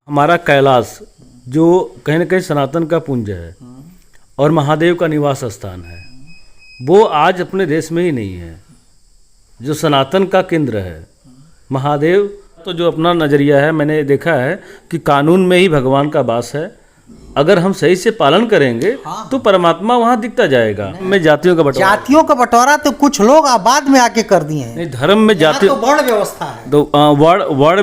हमारा कैलाश जो कहीं ना कहीं सनातन का पुंज है और महादेव का निवास स्थान है, वो आज अपने देश में ही नहीं है। जो सनातन का केंद्र है महादेव, तो जो अपना नज़रिया है, मैंने देखा है कि कानून में ही भगवान का वास है। अगर हम सही से पालन करेंगे तो परमात्मा वहाँ दिखता जाएगा। में जातियों का बंटवारा तो कुछ लोग बाद में आके कर दिए हैं। नहीं, धर्म में जाति तो वर्ण व्यवस्था है, तो वर्ण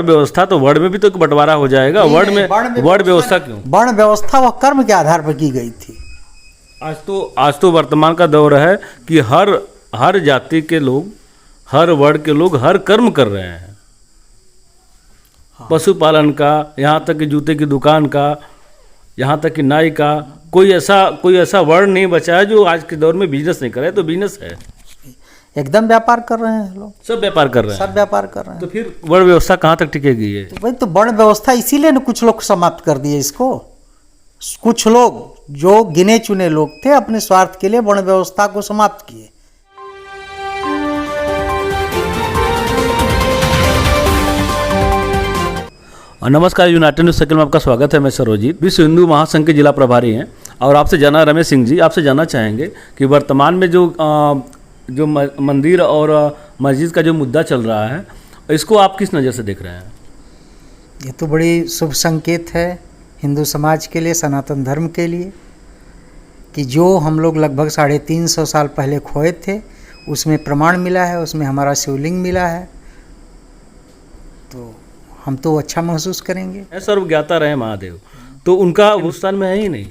व्यवस्था, तो वर्ण में भी तो एक बंटवारा हो जाएगा। वर्ण में वर्ण व्यवस्था क्यों? वर्ण व्यवस्था वह कर्म के आधार पर की गई थी। आज तो वर्तमान का दौर है कि हर जाति के लोग, हर वर्ण के लोग हर कर्म कर रहे हैं। पशुपालन का, यहाँ तक कि जूते की दुकान का, यहाँ तक कि नाई का, कोई ऐसा वर्ण नहीं बचा है जो आज के दौर में बिजनेस नहीं करे। तो बिजनेस है, एकदम व्यापार कर रहे हैं लोग, सब व्यापार कर रहे हैं, सब व्यापार कर रहे हैं। तो फिर वर्ण व्यवस्था कहाँ तक टिकेगी? ये तो भाई, तो वर्ण व्यवस्था इसीलिए ना कुछ लोग समाप्त कर दिए इसको। कुछ लोग जो गिने चुने लोग थे अपने स्वार्थ के लिए वर्ण व्यवस्था को समाप्त किए। नमस्कार, यूनाइटेड न्यूज़ सर्कल में आपका स्वागत है। मैं सरोजीत, विश्व हिंदू महासंघ के जिला प्रभारी हैं और आपसे जाना रमेश सिंह जी, आपसे जानना चाहेंगे कि वर्तमान में जो मंदिर और मस्जिद का जो मुद्दा चल रहा है, इसको आप किस नज़र से देख रहे हैं? ये तो बड़ी शुभ संकेत है हिंदू समाज के लिए, सनातन धर्म के लिए, कि जो हम लोग लगभग 350 साल पहले खोए थे उसमें प्रमाण मिला है, उसमें हमारा शिवलिंग मिला है। तो हम तो अच्छा महसूस करेंगे। सर्वज्ञाता रहे महादेव, तो उनका हिंदुस्तान में है ही नहीं,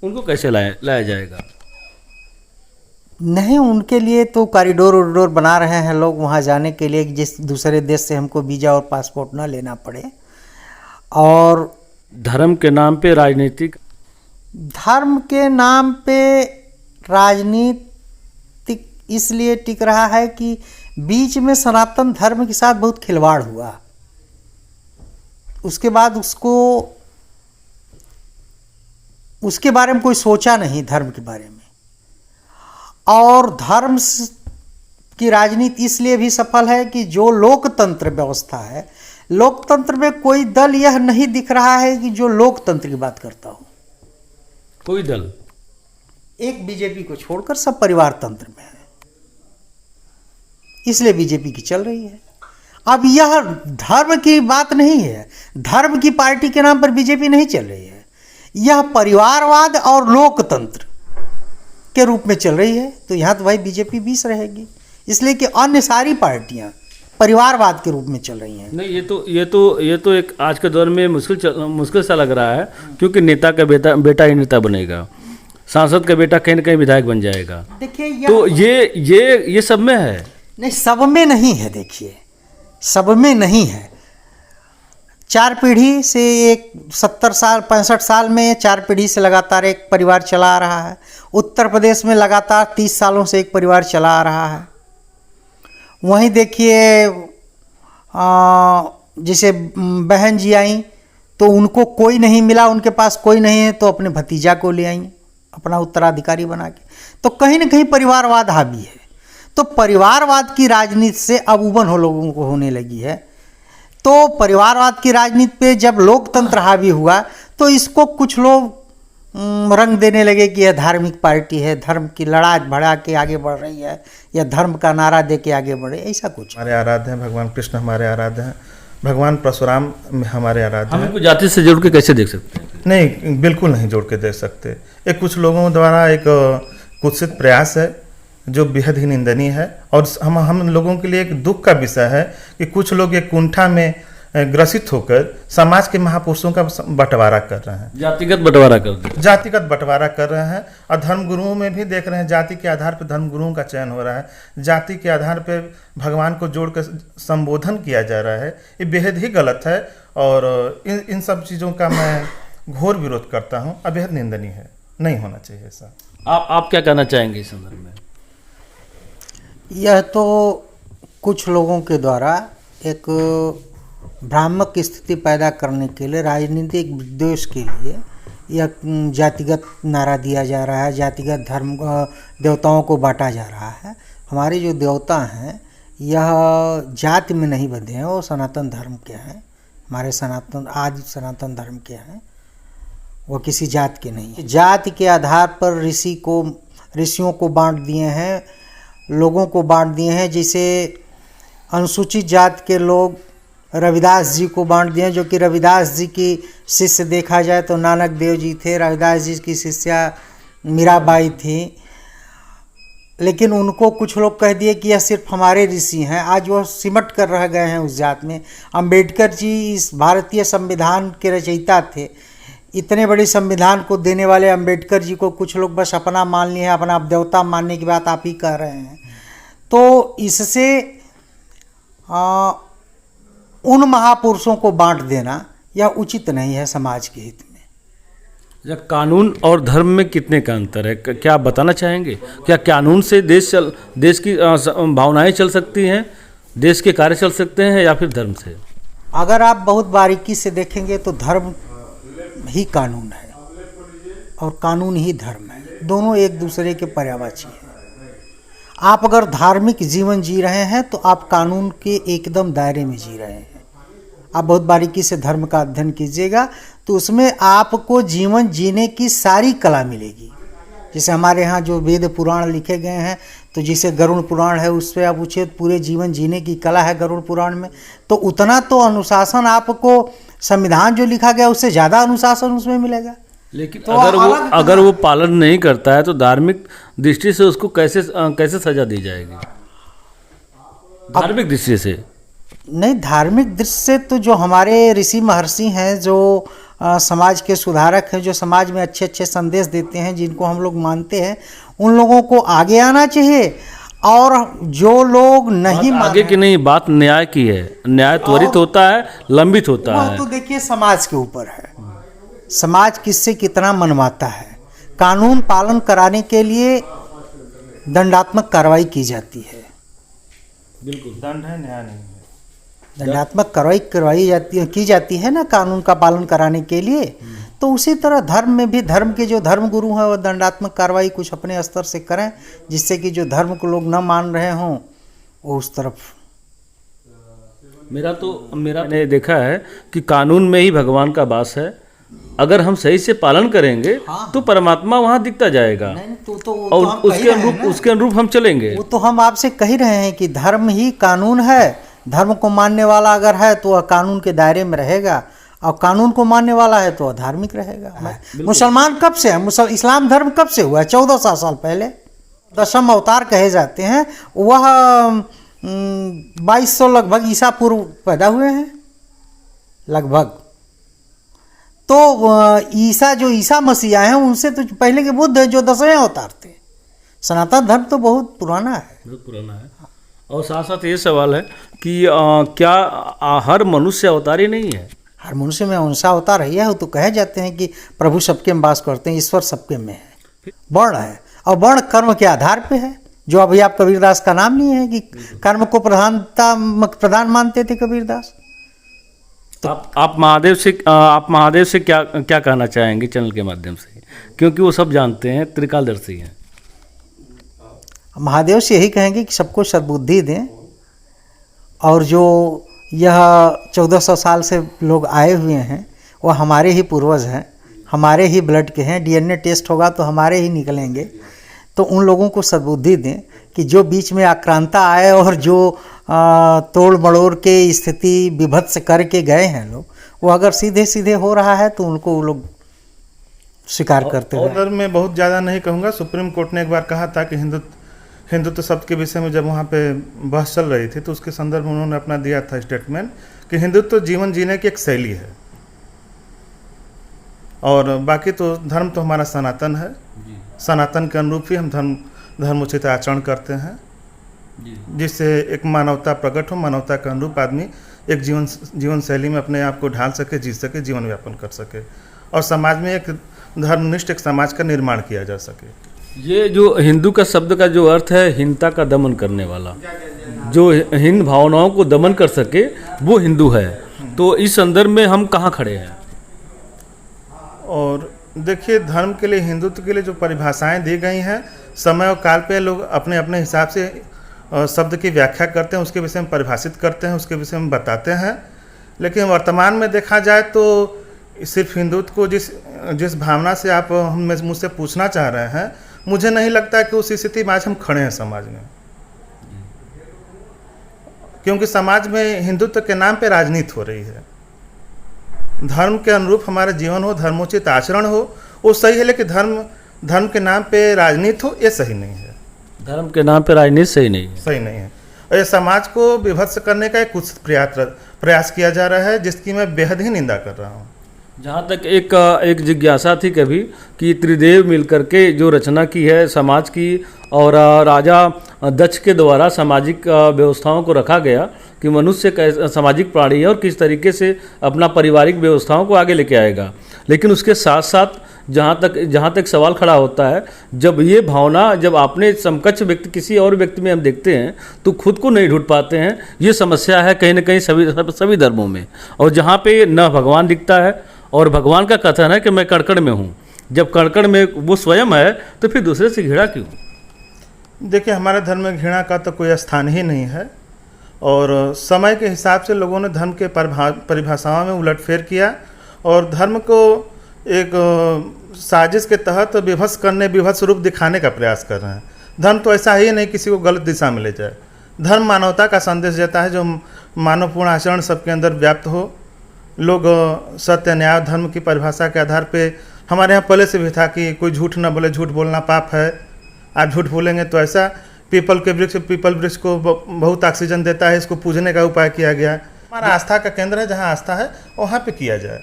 उनको कैसे लाया जाएगा? नहीं, उनके लिए तो कॉरिडोर बना रहे हैं लोग वहाँ जाने के लिए, जिस दूसरे देश से हमको वीज़ा और पासपोर्ट ना लेना पड़े। और धर्म के नाम पे राजनीतिक, धर्म के नाम पे राजनीतिक इसलिए टिक रहा है कि बीच में सनातन धर्म के साथ बहुत खिलवाड़ हुआ। उसके बाद उसके बारे में कोई सोचा नहीं, धर्म के बारे में। और धर्म की राजनीति इसलिए भी सफल है कि जो लोकतंत्र व्यवस्था है, लोकतंत्र में कोई दल यह नहीं दिख रहा है कि जो लोकतंत्र की बात करता हो। कोई दल, एक बीजेपी को छोड़कर सब परिवार तंत्र में है, इसलिए बीजेपी की चल रही है। अब यह धर्म की बात नहीं है, धर्म की पार्टी के नाम पर बीजेपी नहीं चल रही है, यह परिवारवाद और लोकतंत्र के रूप में चल रही है। तो यहाँ तो भाई बीजेपी 20 रहेगी, इसलिए कि अन्य सारी पार्टियाँ परिवारवाद के रूप में चल रही हैं। नहीं, ये तो एक आज के दौर में मुश्किल सा लग रहा है, क्योंकि नेता का बेटा ही नेता बनेगा, सांसद का बेटा कहीं ना कहीं विधायक बन जाएगा। देखिए, तो ये सब में है? नहीं, सब में नहीं है। देखिए, सब में नहीं है। 4 पीढ़ी से, एक 70 साल 65 साल में 4 पीढ़ी से लगातार एक परिवार चला आ रहा है। उत्तर प्रदेश में लगातार 30 सालों से एक परिवार चला आ रहा है। वहीं देखिए, जैसे बहन जी आई तो उनको कोई नहीं मिला, उनके पास कोई नहीं है, तो अपने भतीजा को ले आई अपना उत्तराधिकारी बना के। तो कहीं ना कहीं परिवारवाद हावी है। तो परिवारवाद की राजनीति से अब उबन लोगों को होने लगी है। तो परिवारवाद की राजनीति पे जब लोकतंत्र हावी हुआ तो इसको कुछ लोग रंग देने लगे कि यह धार्मिक पार्टी है, धर्म की लड़ाई भड़ा के आगे बढ़ रही है, या धर्म का नारा दे के आगे बढ़े, ऐसा कुछ। हमारे आराध्य हैं भगवान कृष्ण, हमारे आराध्य हैं भगवान परशुराम, हमारे आराध्य हैं। हम जाति से जोड़ के कैसे देख सकते हैं? नहीं, बिल्कुल नहीं जोड़ के देख सकते। ये कुछ लोगों द्वारा एक कुत्सित प्रयास है जो बेहद ही निंदनीय है। और हम लोगों के लिए एक दुख का विषय है कि कुछ लोग एक कुंठा में ग्रसित होकर समाज के महापुरुषों का बंटवारा कर रहे हैं, जातिगत बंटवारा कर रहे हैं। और धर्मगुरुओं में भी देख रहे हैं, जाति के आधार पर धर्मगुरुओं का चयन हो रहा है, जाति के आधार पर भगवान को जोड़कर संबोधन किया जा रहा है। ये बेहद ही गलत है और इन सब चीज़ों का मैं घोर विरोध करता हूँ। अब बेहद निंदनीय है, नहीं होना चाहिए ऐसा। आप क्या कहना चाहेंगे इस संदर्भ में? यह तो कुछ लोगों के द्वारा एक भ्रामक स्थिति पैदा करने के लिए, राजनीतिक विद्वेष के लिए यह जातिगत नारा दिया जा रहा है, जातिगत धर्म देवताओं को बांटा जा रहा है। हमारे जो देवता हैं यह जाति में नहीं बंधे हैं, वो सनातन धर्म के हैं, हमारे सनातन धर्म के हैं, वो किसी जात के नहीं है। जाति के आधार पर ऋषियों को बांट दिए हैं, लोगों को बांट दिए हैं। जैसे अनुसूचित जात के लोग रविदास जी को बांट दिए, जो कि रविदास जी की शिष्य देखा जाए तो नानक देव जी थे, रविदास जी की शिष्या मीराबाई थी। लेकिन उनको कुछ लोग कह दिए कि यह सिर्फ हमारे ऋषि हैं। आज वो सिमट कर रह गए हैं उस जात में। अंबेडकर जी इस भारतीय संविधान के रचयिता थे। इतने बड़े संविधान को देने वाले अंबेडकर जी को कुछ लोग बस अपना मान लिए हैं, अपना देवता मानने की बात आप ही कह रहे हैं। तो इससे उन महापुरुषों को बांट देना यह उचित नहीं है समाज के हित में। या कानून और धर्म में कितने का अंतर है, क्या आप बताना चाहेंगे? क्या कानून से देश की भावनाएं चल सकती हैं, देश के कार्य चल सकते हैं, या फिर धर्म से? अगर आप बहुत बारीकी से देखेंगे तो धर्म ही कानून है और कानून ही धर्म है। दोनों एक दूसरे के पर्यायवाची हैं। आप अगर धार्मिक जीवन जी रहे हैं तो आप कानून के एकदम दायरे में जी रहे हैं। आप बहुत बारीकी से धर्म का अध्ययन कीजिएगा तो उसमें आपको जीवन जीने की सारी कला मिलेगी। जैसे हमारे यहाँ जो वेद पुराण लिखे गए हैं, तो जैसे गरुड़ पुराण है, उस पर आप पूछे पूरे जीवन जीने की कला है गरुड़ पुराण में। तो उतना तो अनुशासन आपको संविधान जो लिखा गया उससे ज़्यादा अनुशासन उसमें मिलेगा। लेकिन तो अगर वो पालन नहीं करता है तो धार्मिक दृष्टि से उसको कैसे सजा दी जाएगी? धार्मिक दृष्टि से नहीं, धार्मिक दृष्टि से तो जो हमारे ऋषि महर्षि हैं, जो समाज के सुधारक हैं, जो समाज में अच्छे अच्छे संदेश देते हैं, जिनको हम लोग मानते हैं, उन लोगों को आगे आना चाहिए। और जो लोग नहीं आगे की नहीं, बात न्याय की है। न्याय त्वरित होता है, लंबित होता है। तो देखिए समाज के ऊपर है, समाज किससे कितना मनवाता है। कानून पालन कराने के लिए दंडात्मक कार्रवाई की जाती है। बिल्कुल, दंड है, न्याय नहीं है। दंडात्मक कार्रवाई की जाती है ना कानून का पालन कराने के लिए। तो उसी तरह धर्म में भी धर्म के जो धर्म गुरु हैं वो दंडात्मक कार्रवाई कुछ अपने स्तर से करें, जिससे कि जो धर्म को लोग न मान रहे हों वो उस तरफ। मैंने देखा है कि कानून में ही भगवान का वास है। अगर हम सही से पालन करेंगे तो परमात्मा वहाँ दिखता जाएगा। और उसके अनुरूप हम चलेंगे। वो तो हम आपसे कह रहे हैं कि धर्म ही कानून है। धर्म को मानने वाला अगर है तो वह कानून के दायरे में रहेगा, और कानून को मानने वाला है तो वह धार्मिक रहेगा। मुसलमान कब से है? इस्लाम धर्म कब से हुआ है? 1400 साल पहले। 10वें अवतार कहे जाते हैं। वह 2200 लगभग ईसा पूर्व पैदा हुए हैं लगभग। तो ईसा मसीह आए हैं, उनसे तो पहले के बुद्ध हैं जो 10वें अवतार थे। सनातन धर्म तो बहुत पुराना है। बहुत पुराना है। और साथ साथ ये सवाल है कि क्या हर मनुष्य अवतारी नहीं है? हर मनुष्य में अंशा अवतार है। वो तो कहे जाते हैं कि प्रभु सबके में वास करते हैं, ईश्वर सबके में है। वर्ण है, और वर्ण कर्म के आधार पे है। जो अभी आप कबीरदास का नाम नहीं है कि कर्म को प्रधान मानते थे कबीरदास। तो आप महादेव से क्या कहना चाहेंगे चैनल के माध्यम से, क्योंकि वो सब जानते हैं, त्रिकालदर्शी हैं। महादेव से यही कहेंगे कि सबको सद्बुद्धि दें, और जो यह 1400 साल से लोग आए हुए हैं वो हमारे ही पूर्वज हैं, हमारे ही ब्लड के हैं। डीएनए टेस्ट होगा तो हमारे ही निकलेंगे। तो उन लोगों को सद्बुद्धि दें कि जो बीच में आक्रांता आए और जो तोड़ मड़ोड़ के स्थिति विभत्स करके गए हैं लोग, वो अगर सीधे सीधे हो रहा है तो उनको वो लोग स्वीकार करते हैं। और मैं बहुत ज़्यादा नहीं कहूँगा। सुप्रीम कोर्ट ने एक बार कहा था कि हिंदुत्व शब्द के विषय में जब वहाँ पे बहस चल रही थी तो उसके संदर्भ में उन्होंने अपना दिया था स्टेटमेंट कि हिंदुत्व जीवन जीने की एक शैली है, और बाकी तो धर्म तो हमारा सनातन है। सनातन के अनुरूप ही हम धर्मोचित आचरण करते हैं, जिससे एक मानवता प्रकट हो, मानवता के अनुरूप आदमी एक जीवन शैली में अपने आप को ढाल सके, जी सके, जीवन यापन कर सके, और समाज में एक धर्मनिष्ठ एक समाज का निर्माण किया जा सके। ये जो हिंदू का शब्द का जो अर्थ है, हिंसा का दमन करने वाला, जो हिंद भावनाओं को दमन कर सके वो हिंदू है। तो इस संदर्भ में हम कहाँ खड़े हैं? और देखिए, धर्म के लिए, हिंदुत्व के लिए जो परिभाषाएं दी गई हैं, समय और काल पे लोग अपने अपने हिसाब से शब्द की व्याख्या करते हैं, उसके विषय में परिभाषित करते हैं, उसके विषय में बताते हैं। लेकिन वर्तमान में देखा जाए तो सिर्फ हिंदुत्व को जिस भावना से आप मुझसे पूछना चाह रहे हैं, मुझे नहीं लगता कि उस स्थिति में आज हम खड़े हैं समाज में, क्योंकि समाज में हिंदुत्व के नाम पे राजनीति हो रही है। धर्म के अनुरूप हमारा जीवन हो, धर्मोचित आचरण हो, वो सही है, लेकिन धर्म के नाम पे राजनीति हो, ये सही नहीं है। धर्म के नाम पे राजनीति सही नहीं है। सही नहीं है। और ये समाज को विभत्स करने का एक कुछ प्रयास किया जा रहा है, जिसकी मैं बेहद ही निंदा कर रहा हूँ। जहाँ तक एक जिज्ञासा थी कभी कि त्रिदेव मिलकर के जो रचना की है समाज की, और राजा दक्ष के द्वारा सामाजिक व्यवस्थाओं को रखा गया कि मनुष्य सामाजिक प्राणी है और किस तरीके से अपना पारिवारिक व्यवस्थाओं को आगे लेके आएगा। लेकिन उसके साथ साथ जहाँ तक सवाल खड़ा होता है, जब ये भावना जब आपने समकक्ष व्यक्ति किसी और व्यक्ति में हम देखते हैं तो खुद को नहीं ढूंढ पाते हैं। ये समस्या है कहीं ना कहीं सभी धर्मों में। और जहाँ पे न भगवान दिखता है, और भगवान का कथन है कि मैं कड़कड़ में हूँ, जब कड़कड़ में वो स्वयं है तो फिर दूसरे से घृणा क्यों? देखिए, हमारे धर्म में घृणा का तो कोई स्थान ही नहीं है, और समय के हिसाब से लोगों ने धर्म के परिभाषाओं में उलटफेर किया और धर्म को एक साजिश के तहत विभत्स रूप दिखाने का प्रयास कर रहे हैं। धर्म तो ऐसा ही नहीं किसी को गलत दिशा में ले जाए। धर्म मानवता का संदेश देता है, जो मानवपूर्ण आचरण सबके अंदर व्याप्त हो। लोग सत्य, न्याय, धर्म की परिभाषा के आधार पे, हमारे यहाँ पहले से भी था कि कोई झूठ न बोले, झूठ बोलना पाप है। आप झूठ बोलेंगे तो ऐसा पीपल वृक्ष को बहुत ऑक्सीजन देता है, इसको पूजने का उपाय किया गया है। हमारा आस्था का केंद्र है, जहाँ आस्था है वहाँ पे किया जाए।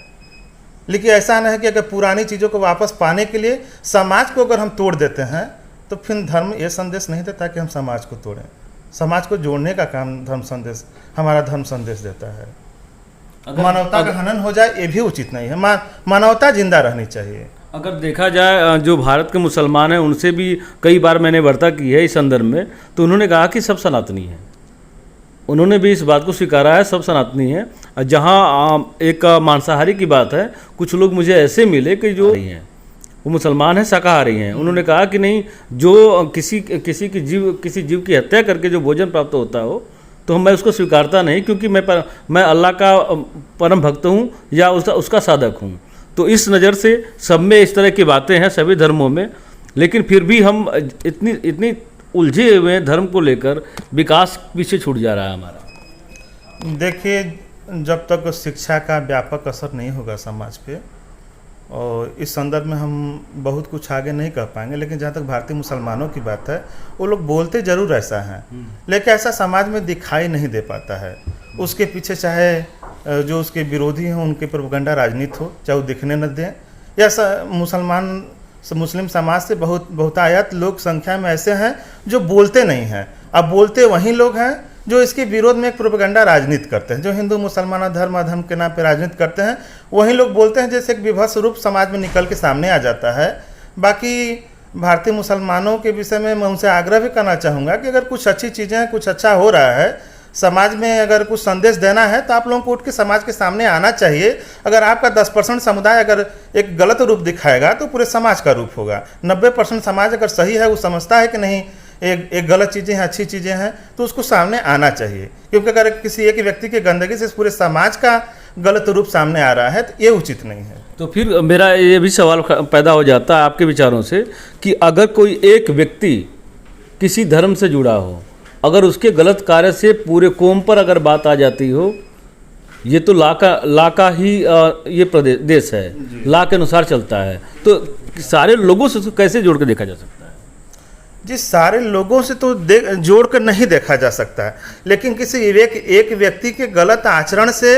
लेकिन ऐसा नहीं है कि अगर पुरानी चीज़ों को वापस पाने के लिए समाज को अगर हम तोड़ देते हैं तो फिर धर्म ये संदेश नहीं देता कि हम समाज को तोड़ें। समाज को जोड़ने का काम हमारा धर्म संदेश देता है। मानवता का हनन हो जाए ये भी उचित नहीं है। मानवता जिंदा रहनी चाहिए। अगर देखा जाए जो भारत के मुसलमान हैं उनसे भी कई बार मैंने वार्ता की है इस संदर्भ में, तो उन्होंने कहा कि सब सनातनी हैं। उन्होंने भी इस बात को स्वीकारा है, सब सनातनी हैं। जहाँ एक मांसाहारी की बात है, कुछ लोग मुझे ऐसे मिले कि जो हैं वो मुसलमान हैं, शाकाहारी हैं। उन्होंने कहा कि नहीं, जो किसी जीव की हत्या करके जो भोजन प्राप्त होता हो तो मैं उसको स्वीकारता नहीं, क्योंकि मैं अल्लाह का परम भक्त हूँ या उसका साधक हूँ। तो इस नज़र से सब में इस तरह की बातें हैं सभी धर्मों में, लेकिन फिर भी हम इतनी उलझे हुए धर्म को लेकर विकास पीछे छूट जा रहा है हमारा। देखिए, जब तक शिक्षा का व्यापक असर नहीं होगा समाज पे, और इस संदर्भ में हम बहुत कुछ आगे नहीं कर पाएंगे। लेकिन जहाँ तक भारतीय मुसलमानों की बात है, वो लोग बोलते ज़रूर ऐसा हैं, लेकिन ऐसा समाज में दिखाई नहीं दे पाता है। उसके पीछे चाहे जो उसके विरोधी हैं उनकी प्रोपेगेंडा राजनीति हो, चाहे वो दिखने न दें, या मुस्लिम समाज से बहुतायत लोग संख्या में ऐसे हैं जो बोलते नहीं हैं। अब बोलते वही लोग हैं जो इसके विरोध में एक प्रोपेगेंडा राजनीति करते हैं, जो हिंदू मुसलमान धर्म अधर्म के नाम पे राजनीति करते हैं। वही लोग बोलते हैं, जैसे एक विभत्स रूप समाज में निकल के सामने आ जाता है। बाकी भारतीय मुसलमानों के विषय में मैं उनसे आग्रह भी करना चाहूँगा कि अगर कुछ अच्छी चीज़ें हैं, कुछ अच्छा हो रहा है समाज में, अगर कुछ संदेश देना है तो आप लोगों को उठ के समाज के सामने आना चाहिए। अगर आपका 10% समुदाय अगर एक गलत रूप दिखाएगा तो पूरे समाज का रूप होगा। 90% समाज अगर सही है, वो समझता है कि नहीं एक गलत चीज़ें हैं, अच्छी चीज़ें हैं, तो उसको सामने आना चाहिए। क्योंकि अगर किसी एक व्यक्ति की गंदगी से पूरे समाज का गलत रूप सामने आ रहा है तो ये उचित नहीं है। तो फिर मेरा ये भी सवाल पैदा हो जाता है आपके विचारों से कि अगर कोई एक व्यक्ति किसी धर्म से जुड़ा हो, अगर उसके गलत कार्य से पूरे कौम पर अगर बात आ जाती हो, ये तो ला का ही ये देश है, ला के अनुसार चलता है, तो सारे लोगों से कैसे जोड़ के देखा जा सकता है? जी, सारे लोगों से तो जोड़ कर नहीं देखा जा सकता है, लेकिन किसी एक व्यक्ति के गलत आचरण से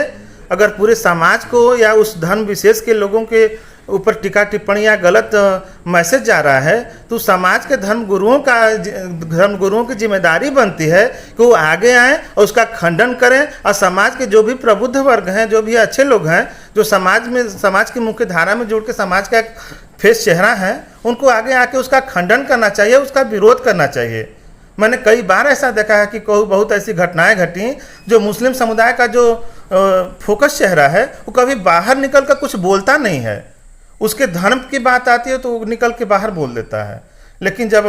अगर पूरे समाज को या उस धर्म विशेष के लोगों के ऊपर टीका टिप्पणी या गलत मैसेज जा रहा है, तो समाज के धर्म गुरुओं की जिम्मेदारी बनती है कि वो आगे आएँ और उसका खंडन करें। और समाज के जो भी प्रबुद्ध वर्ग हैं, जो भी अच्छे लोग हैं, जो समाज की मुख्य धारा में जुड़ के समाज का एक फेस चेहरा है, उनको आगे आके उसका खंडन करना चाहिए, उसका विरोध करना चाहिए। मैंने कई बार ऐसा देखा है कि बहुत ऐसी घटनाएं घटी जो मुस्लिम समुदाय का जो फोकस चेहरा है वो कभी बाहर निकल कर कुछ बोलता नहीं है। उसके धर्म की बात आती है तो वो निकल के बाहर बोल देता है, लेकिन जब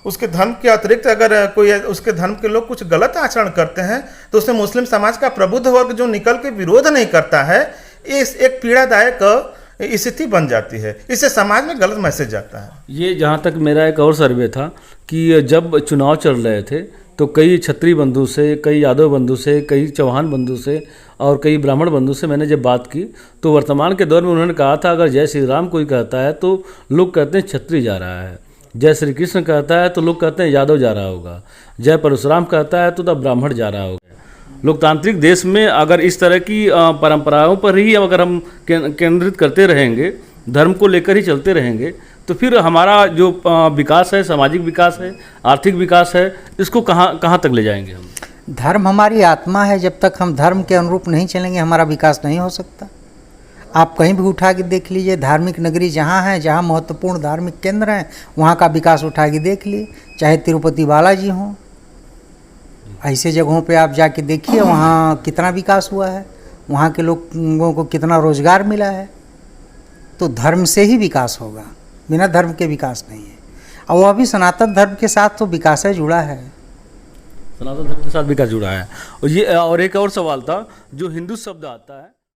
उसके धर्म के अतिरिक्त अगर कोई उसके धर्म के लोग कुछ गलत आचरण करते हैं तो उसमें मुस्लिम समाज का प्रबुद्ध वर्ग जो निकल के विरोध नहीं करता है, इस एक पीड़ादायक स्थिति बन जाती है। इससे समाज में गलत मैसेज जाता है। ये जहाँ तक मेरा एक और सर्वे था कि जब चुनाव चल रहे थे तो कई क्षत्रिय बंधु से, कई यादव बंधु से, कई चौहान बंधु से और कई ब्राह्मण बंधु से मैंने जब बात की तो वर्तमान के दौर में उन्होंने कहा था अगर जय श्री राम कोई कहता है तो लोग कहते हैं क्षत्रिय जा रहा है, जय श्री कृष्ण कहता है तो लोग कहते हैं यादव जा रहा होगा, जय परशुराम कहता है तो तब ब्राह्मण जा रहा होगा। लोकतांत्रिक देश में अगर इस तरह की परंपराओं पर ही अगर हम केंद्रित करते रहेंगे, धर्म को लेकर ही चलते रहेंगे, तो फिर हमारा जो विकास है, सामाजिक विकास है, आर्थिक विकास है, इसको कहाँ तक ले जाएंगे हम? धर्म हमारी आत्मा है, जब तक हम धर्म के अनुरूप नहीं चलेंगे हमारा विकास नहीं हो सकता। आप कहीं भी उठा के देख लीजिए, धार्मिक नगरी जहाँ है, जहाँ महत्वपूर्ण धार्मिक केंद्र हैं, वहाँ का विकास उठा के देख लिए, चाहे तिरुपति बालाजी हों, ऐसे जगहों पे आप जाके देखिए वहाँ कितना विकास हुआ है, वहाँ के लोगों को कितना रोजगार मिला है। तो धर्म से ही विकास होगा, बिना धर्म के विकास नहीं है। और वह भी सनातन धर्म के साथ तो विकास है जुड़ा है, सनातन धर्म के साथ विकास जुड़ा है। और ये और एक और सवाल था, जो हिंदू शब्द आता है